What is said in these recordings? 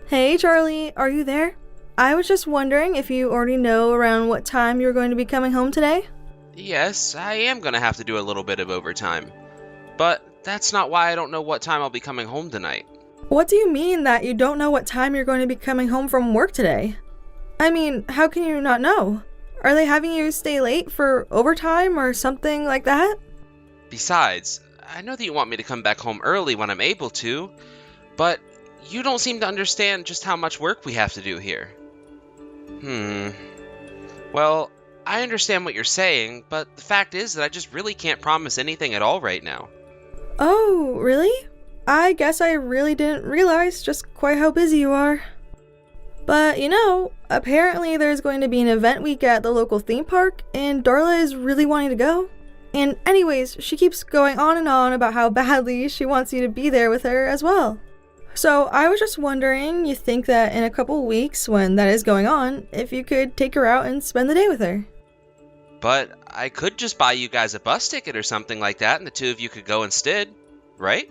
Hey Charlie, are you there? I was just wondering if you already know around what time you're going to be coming home today? Yes, I am gonna have to do a little bit of overtime. But that's not why I don't know what time I'll be coming home tonight. What do you mean that you don't know what time you're going to be coming home from work today? I mean, how can you not know? Are they having you stay late for overtime or something like that? Besides, I know that you want me to come back home early when I'm able to, but you don't seem to understand just how much work we have to do here. Hmm. Well, I understand what you're saying, but the fact is that I just really can't promise anything at all right now. Oh, really? I guess I really didn't realize just quite how busy you are. But apparently there's going to be an event week at the local theme park, and Darla is really wanting to go. And anyways, she keeps going on and on about how badly she wants you to be there with her as well. So I was just wondering, you think that in a couple weeks when that is going on, if you could take her out and spend the day with her? But I could just buy you guys a bus ticket or something like that, and the two of you could go instead, right?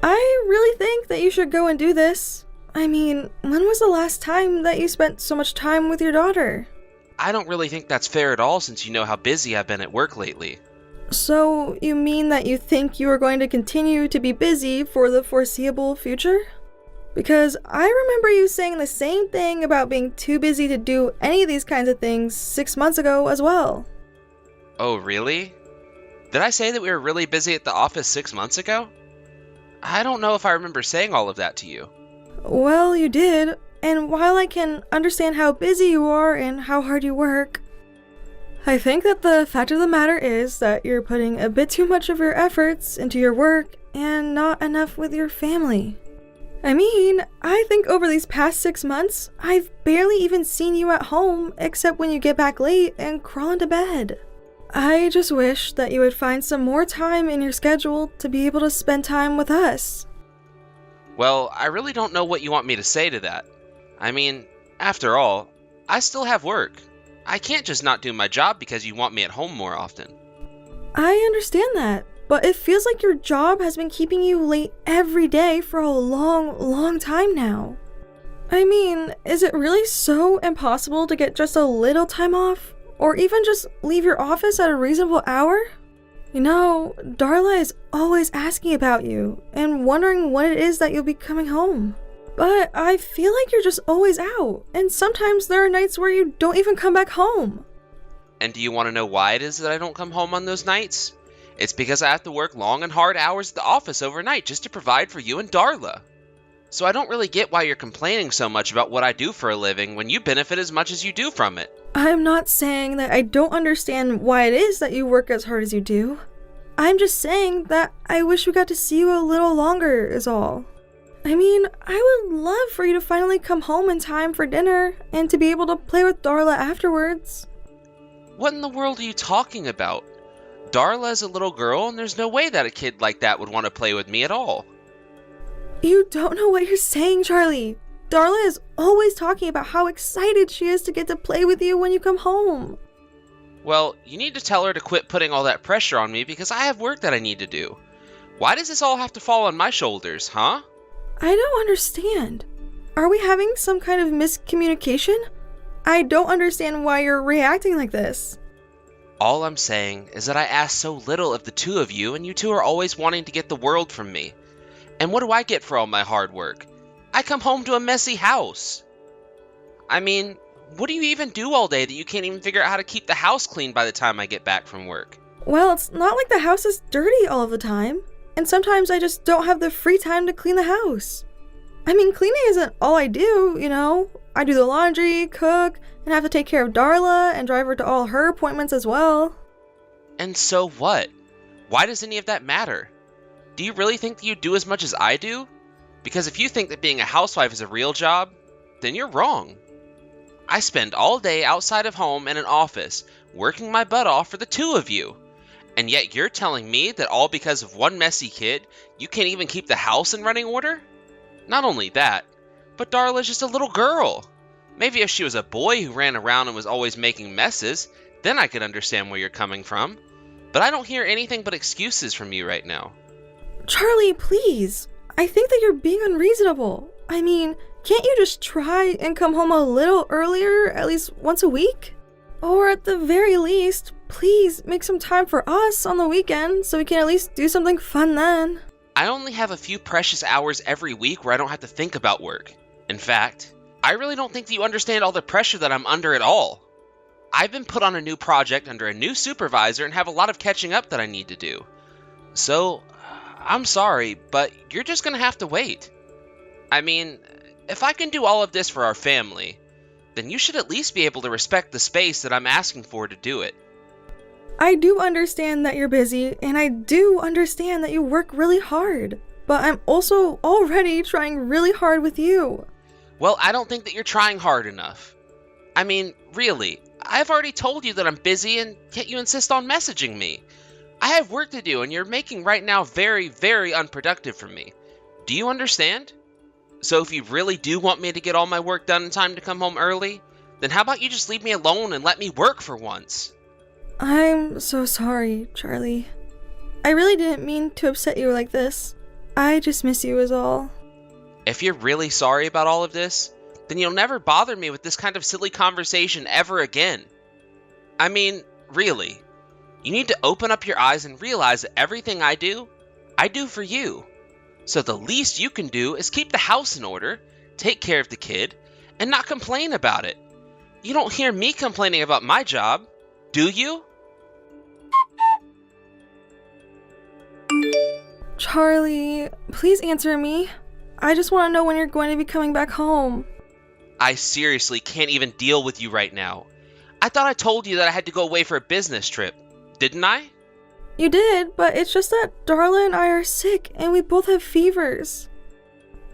I really think that you should go and do this. I mean, when was the last time that you spent so much time with your daughter? I don't really think that's fair at all since you know how busy I've been at work lately. So, you mean that you think you are going to continue to be busy for the foreseeable future? Because I remember you saying the same thing about being too busy to do any of these kinds of things 6 months ago as well. Oh, really? Did I say that we were really busy at the office 6 months ago? I don't know if I remember saying all of that to you. Well, you did, and while I can understand how busy you are and how hard you work, I think that the fact of the matter is that you're putting a bit too much of your efforts into your work and not enough with your family. I mean, I think over these past 6 months, I've barely even seen you at home except when you get back late and crawl into bed. I just wish that you would find some more time in your schedule to be able to spend time with us. Well, I really don't know what you want me to say to that. I mean, after all, I still have work. I can't just not do my job because you want me at home more often. I understand that, but it feels like your job has been keeping you late every day for a long, long time now. I mean, is it really so impossible to get just a little time off? Or even just leave your office at a reasonable hour? Darla is always asking about you and wondering when it is that you'll be coming home. But I feel like you're just always out, and sometimes there are nights where you don't even come back home. And do you want to know why it is that I don't come home on those nights? It's because I have to work long and hard hours at the office overnight just to provide for you and Darla. So I don't really get why you're complaining so much about what I do for a living when you benefit as much as you do from it. I'm not saying that I don't understand why it is that you work as hard as you do. I'm just saying that I wish we got to see you a little longer is all. I mean, I would love for you to finally come home in time for dinner and to be able to play with Darla afterwards. What in the world are you talking about? Darla is a little girl, and there's no way that a kid like that would want to play with me at all. You don't know what you're saying, Charlie. Darla is always talking about how excited she is to get to play with you when you come home. Well, you need to tell her to quit putting all that pressure on me because I have work that I need to do. Why does this all have to fall on my shoulders, huh? I don't understand. Are we having some kind of miscommunication? I don't understand why you're reacting like this. All I'm saying is that I ask so little of the two of you, and you two are always wanting to get the world from me. And what do I get for all my hard work? I come home to a messy house. I mean, what do you even do all day that you can't even figure out how to keep the house clean by the time I get back from work? Well, it's not like the house is dirty all of the time. And sometimes I just don't have the free time to clean the house. I mean, cleaning isn't all I do. I do the laundry, cook, and have to take care of Darla and drive her to all her appointments as well. And so what? Why does any of that matter? Do you really think that you do as much as I do? Because if you think that being a housewife is a real job, then you're wrong. I spend all day outside of home in an office, working my butt off for the two of you. And yet you're telling me that all because of one messy kid, you can't even keep the house in running order? Not only that, but Darla's just a little girl. Maybe if she was a boy who ran around and was always making messes, then I could understand where you're coming from. But I don't hear anything but excuses from you right now. Charlie, please. I think that you're being unreasonable. I mean, Can't you just try and come home a little earlier, at least once a week? Or at the very least, please make some time for us on the weekend so we can at least do something fun then. I only have a few precious hours every week where I don't have to think about work. In fact, I really don't think that you understand all the pressure that I'm under at all. I've been put on a new project under a new supervisor and have a lot of catching up that I need to do. So, I'm sorry, but you're just gonna have to wait. I mean, if I can do all of this for our family, then you should at least be able to respect the space that I'm asking for to do it. I do understand that you're busy, and I do understand that you work really hard. But I'm also already trying really hard with you. Well, I don't think that you're trying hard enough. I mean, really, I've already told you that I'm busy, and yet you insist on messaging me. I have work to do, and you're making right now very, very unproductive for me. Do you understand? So if you really do want me to get all my work done in time to come home early, then how about you just leave me alone and let me work for once? I'm so sorry, Charlie. I really didn't mean to upset you like this. I just miss you is all. If you're really sorry about all of this, then you'll never bother me with this kind of silly conversation ever again. I mean, really, you need to open up your eyes and realize that everything I do for you. So the least you can do is keep the house in order, take care of the kid, and not complain about it. You don't hear me complaining about my job, do you? Charlie, please answer me. I just want to know when you're going to be coming back home. I seriously can't even deal with you right now. I thought I told you that I had to go away for a business trip, didn't I? You did, but it's just that Darla and I are sick and we both have fevers.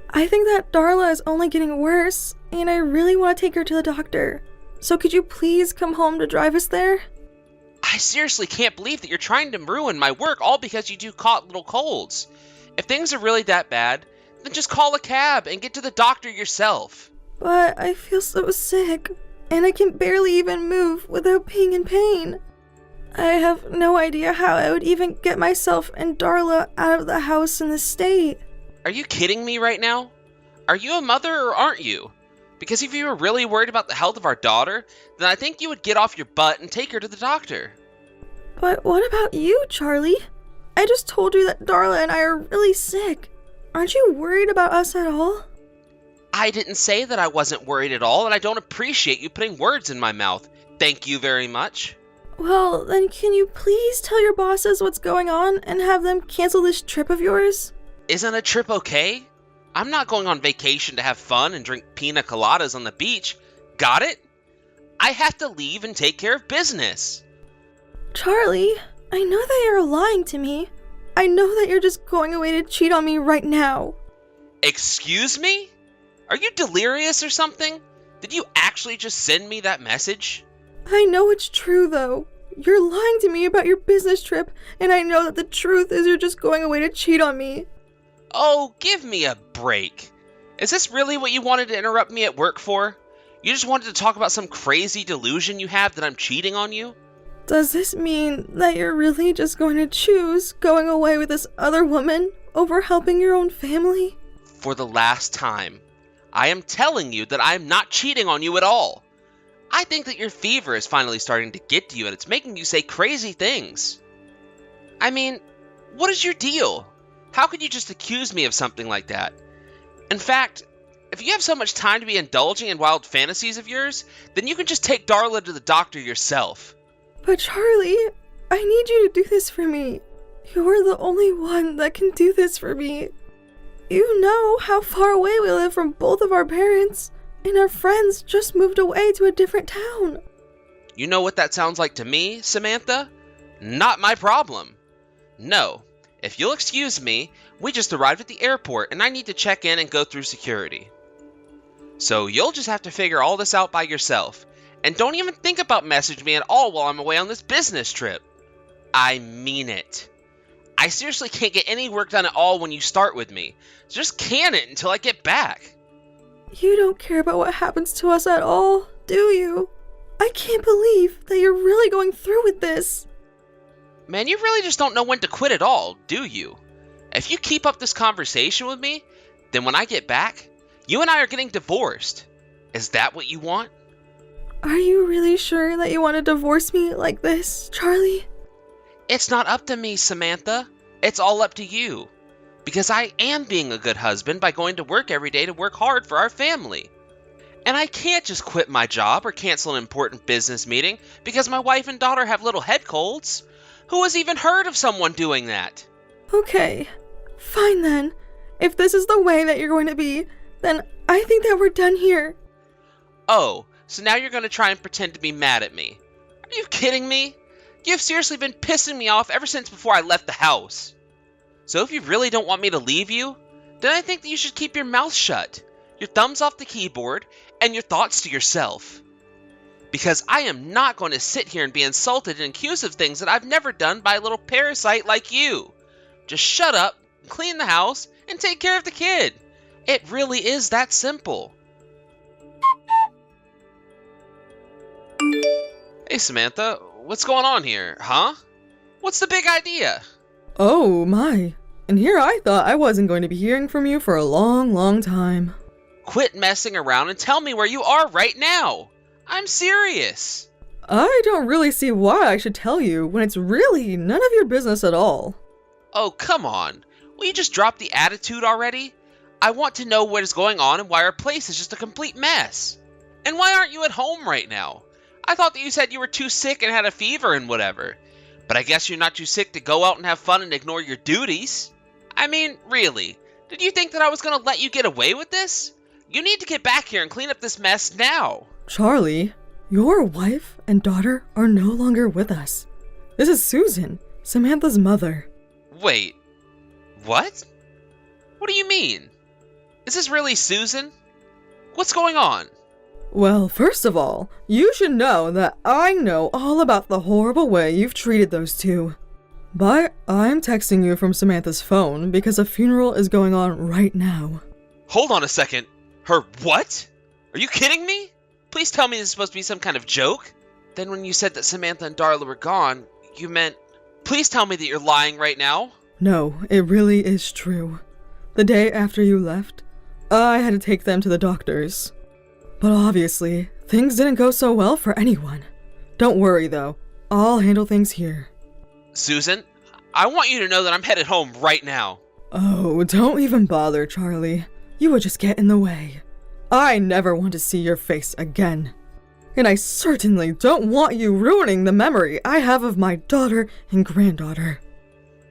I think that Darla is only getting worse, and I really want to take her to the doctor. So could you please come home to drive us there? I seriously can't believe that you're trying to ruin my work all because you do caught little colds. If things are really that bad, then just call a cab and get to the doctor yourself. But I feel so sick, and I can barely even move without being in pain. I have no idea how I would even get myself and Darla out of the house in this state. Are you kidding me right now? Are you a mother or aren't you? Because if you were really worried about the health of our daughter, then I think you would get off your butt and take her to the doctor. But what about you, Charlie? I just told you that Darla and I are really sick. Aren't you worried about us at all? I didn't say that I wasn't worried at all, and I don't appreciate you putting words in my mouth. Thank you very much. Well, then can you please tell your bosses what's going on and have them cancel this trip of yours? Isn't a trip okay? I'm not going on vacation to have fun and drink pina coladas on the beach. Got it? I have to leave and take care of business. Charlie, I know that you're lying to me. I know that you're just going away to cheat on me right now. Excuse me? Are you delirious or something? Did you actually just send me that message? I know it's true, though. You're lying to me about your business trip, and I know that the truth is you're just going away to cheat on me. Oh, give me a break. Is this really what you wanted to interrupt me at work for? You just wanted to talk about some crazy delusion you have that I'm cheating on you? Does this mean that you're really just going to choose going away with this other woman over helping your own family? For the last time, I am telling you that I am not cheating on you at all. I think that your fever is finally starting to get to you and it's making you say crazy things. I mean, what is your deal? How could you just accuse me of something like that? In fact, if you have so much time to be indulging in wild fantasies of yours, then you can just take Darla to the doctor yourself. But Charlie, I need you to do this for me. You're the only one that can do this for me. You know how far away we live from both of our parents, and our friends just moved away to a different town. You know what that sounds like to me, Samantha? Not my problem. No, if you'll excuse me, we just arrived at the airport and I need to check in and go through security. So you'll just have to figure all this out by yourself. And don't even think about messaging me at all while I'm away on this business trip. I mean it. I seriously can't get any work done at all when you start with me. So just can it until I get back. You don't care about what happens to us at all, do you? I can't believe that you're really going through with this. Man, you really just don't know when to quit at all, do you? If you keep up this conversation with me, then when I get back, You and I are getting divorced. Is that what you want? Are you really sure that you want to divorce me like this, Charlie? It's not up to me, Samantha. It's all up to you. Because I am being a good husband by going to work every day to work hard for our family. And I can't just quit my job or cancel an important business meeting because my wife and daughter have little head colds. Who has even heard of someone doing that? Okay, fine then. If this is the way that you're going to be, then I think that we're done here. Oh, so now you're going to try and pretend to be mad at me. Are you kidding me? You've seriously been pissing me off ever since before I left the house. So if you really don't want me to leave you, then I think that you should keep your mouth shut, your thumbs off the keyboard, and your thoughts to yourself. Because I am not going to sit here and be insulted and accused of things that I've never done by a little parasite like you. Just shut up, clean the house, and take care of the kid. It really is that simple. Hey Samantha, what's going on here, huh? What's the big idea? Oh my, and here I thought I wasn't going to be hearing from you for a long, long time. Quit messing around and tell me where you are right now. I'm serious. I don't really see why I should tell you when it's really none of your business at all. Oh, come on. Will you just drop the attitude already? I want to know what is going on and why our place is just a complete mess. And why aren't you at home right now? I thought that you said you were too sick and had a fever and whatever. But I guess you're not too sick to go out and have fun and ignore your duties. I mean, really, did you think that I was going to let you get away with this? You need to get back here and clean up this mess now. Charlie, your wife and daughter are no longer with us. This is Susan, Samantha's mother. Wait, what? What do you mean? Is this really Susan? What's going on? Well, first of all, you should know that I know all about the horrible way you've treated those two. But I'm texting you from Samantha's phone because a funeral is going on right now. Hold on a second. Her what? Are you kidding me? Please tell me this is supposed to be some kind of joke. Then when you said that Samantha and Darla were gone, you meant... Please tell me that you're lying right now. No, it really is true. The day after you left, I had to take them to the doctors. But obviously, things didn't go so well for anyone. Don't worry though, I'll handle things here. Susan, I want you to know that I'm headed home right now. Oh, don't even bother, Charlie. You would just get in the way. I never want to see your face again. And I certainly don't want you ruining the memory I have of my daughter and granddaughter.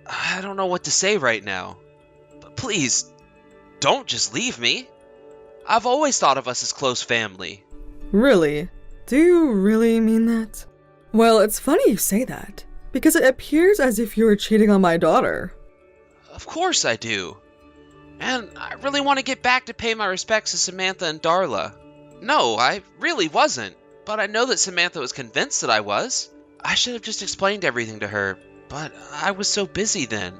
I don't know what to say right now. But please, don't just leave me. I've always thought of us as close family. Really? Do you really mean that? Well, it's funny you say that, because it appears as if you were cheating on my daughter. Of course I do. And I really want to get back to pay my respects to Samantha and Darla. No, I really wasn't. But I know that Samantha was convinced that I was. I should have just explained everything to her, but I was so busy then.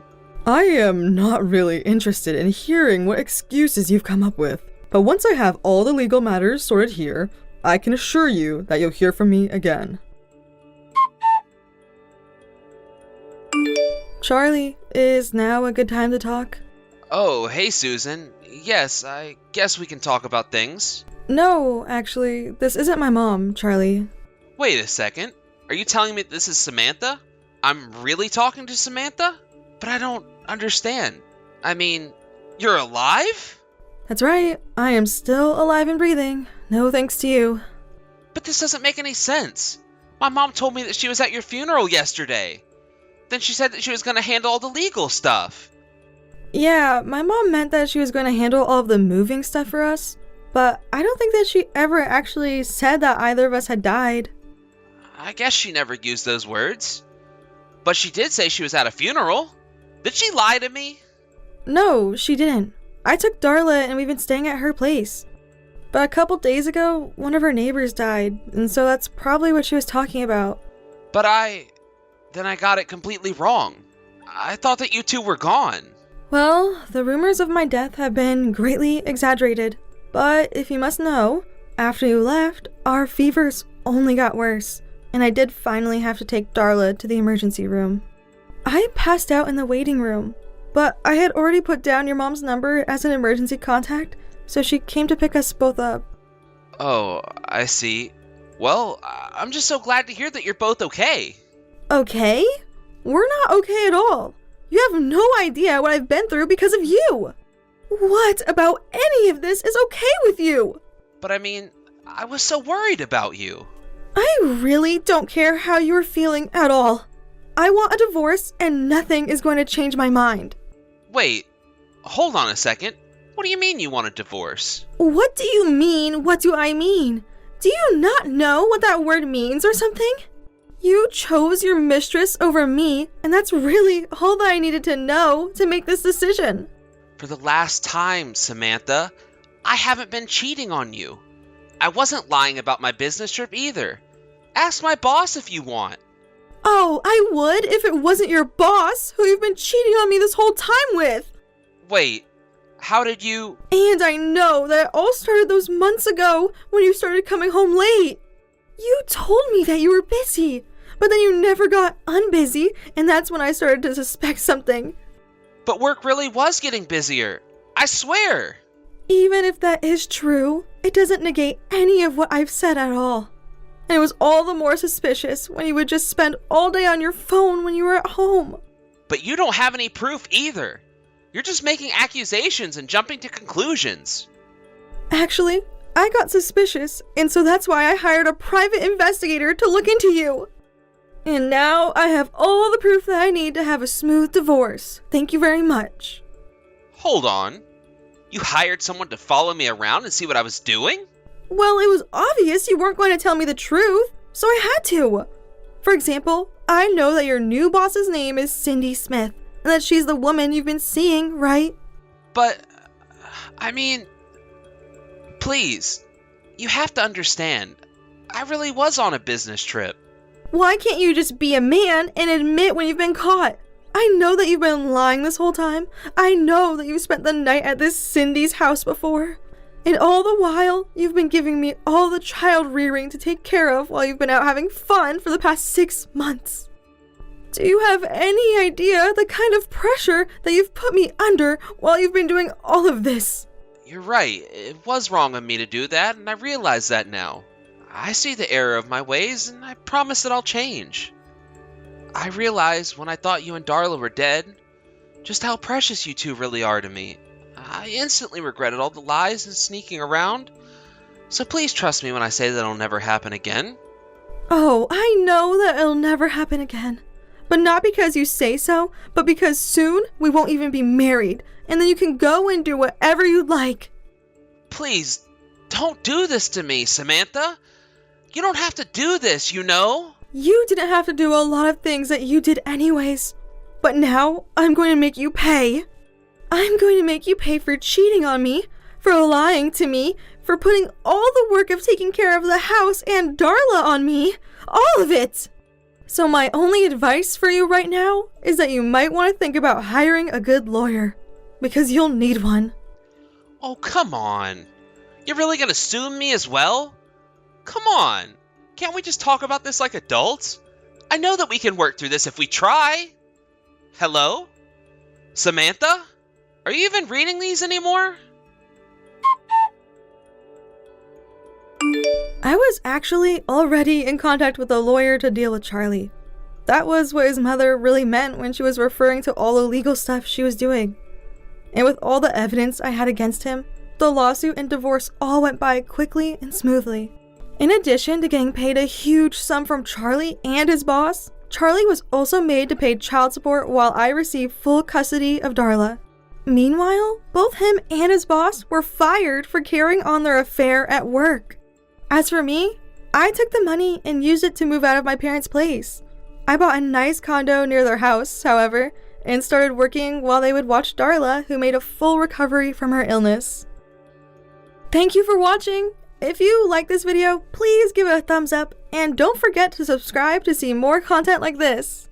I am not really interested in hearing what excuses you've come up with. But once I have all the legal matters sorted here, I can assure you that you'll hear from me again. Charlie, is now a good time to talk? Oh, hey Susan. Yes, I guess we can talk about things. No, actually, this isn't my mom, Charlie. Wait a second. Are you telling me this is Samantha? I'm really talking to Samantha? But I don't understand. I mean, you're alive? That's right, I am still alive and breathing. No thanks to you. But this doesn't make any sense. My mom told me that she was at your funeral yesterday. Then she said that she was going to handle all the legal stuff. Yeah, my mom meant that she was going to handle all of the moving stuff for us. But I don't think that she ever actually said that either of us had died. I guess she never used those words. But she did say she was at a funeral. Did she lie to me? No, she didn't. I took Darla and we've been staying at her place. But a couple days ago, one of her neighbors died, and so that's probably what she was talking about. But then I got it completely wrong. I thought that you two were gone. Well, the rumors of my death have been greatly exaggerated. But if you must know, after you left, our fevers only got worse, and I did finally have to take Darla to the emergency room. I passed out in the waiting room, but I had already put down your mom's number as an emergency contact, so she came to pick us both up. Oh, I see. Well, I'm just so glad to hear that you're both okay. Okay? We're not okay at all. You have no idea what I've been through because of you. What about any of this is okay with you? But I mean, I was so worried about you. I really don't care how you're feeling at all. I want a divorce and nothing is going to change my mind. Wait, hold on a second. What do you mean you want a divorce? What do you mean? What do I mean? Do you not know what that word means or something? You chose your mistress over me, and that's really all that I needed to know to make this decision. For the last time, Samantha, I haven't been cheating on you. I wasn't lying about my business trip either. Ask my boss if you want. Oh, I would if it wasn't your boss who you've been cheating on me this whole time with. Wait, how did you... And I know that it all started those months ago when you started coming home late. You told me that you were busy, but then you never got unbusy, and that's when I started to suspect something. But work really was getting busier. I swear. Even if that is true, it doesn't negate any of what I've said at all. And it was all the more suspicious when you would just spend all day on your phone when you were at home. But you don't have any proof either. You're just making accusations and jumping to conclusions. Actually, I got suspicious, and so that's why I hired a private investigator to look into you. And now I have all the proof that I need to have a smooth divorce. Thank you very much. Hold on. You hired someone to follow me around and see what I was doing? Well, it was obvious you weren't going to tell me the truth, so I had to. For example, I know that your new boss's name is Cindy Smith, and that she's the woman you've been seeing, right? But, I mean, please, you have to understand, I really was on a business trip. Why can't you just be a man and admit when you've been caught? I know that you've been lying this whole time. I know that you've spent the night at this Cindy's house before. And all the while, you've been giving me all the child rearing to take care of while you've been out having fun for the past 6 months. Do you have any idea the kind of pressure that you've put me under while you've been doing all of this? You're right, it was wrong of me to do that, and I realize that now. I see the error of my ways, and I promise that I'll change. I realized when I thought you and Darla were dead, just how precious you two really are to me. I instantly regretted all the lies and sneaking around, so please trust me when I say that it'll never happen again. Oh, I know that it'll never happen again. But not because you say so, but because soon we won't even be married, and then you can go and do whatever you'd like. Please, don't do this to me, Samantha. You don't have to do this, you know? You didn't have to do a lot of things that you did anyways. But now, I'm going to make you pay. I'm going to make you pay for cheating on me, for lying to me, for putting all the work of taking care of the house and Darla on me. All of it! So my only advice for you right now is that you might want to think about hiring a good lawyer. Because you'll need one. Oh, come on. You're really gonna sue me as well? Come on. Can't we just talk about this like adults? I know that we can work through this if we try. Hello? Samantha? Are you even reading these anymore? I was actually already in contact with a lawyer to deal with Charlie. That was what his mother really meant when she was referring to all the legal stuff she was doing. And with all the evidence I had against him, the lawsuit and divorce all went by quickly and smoothly. In addition to getting paid a huge sum from Charlie and his boss, Charlie was also made to pay child support while I received full custody of Darla. Meanwhile, both him and his boss were fired for carrying on their affair at work. As for me, I took the money and used it to move out of my parents' place. I bought a nice condo near their house, however, and started working while they would watch Darla, who made a full recovery from her illness. Thank you for watching! If you like this video, please give it a thumbs up, and don't forget to subscribe to see more content like this.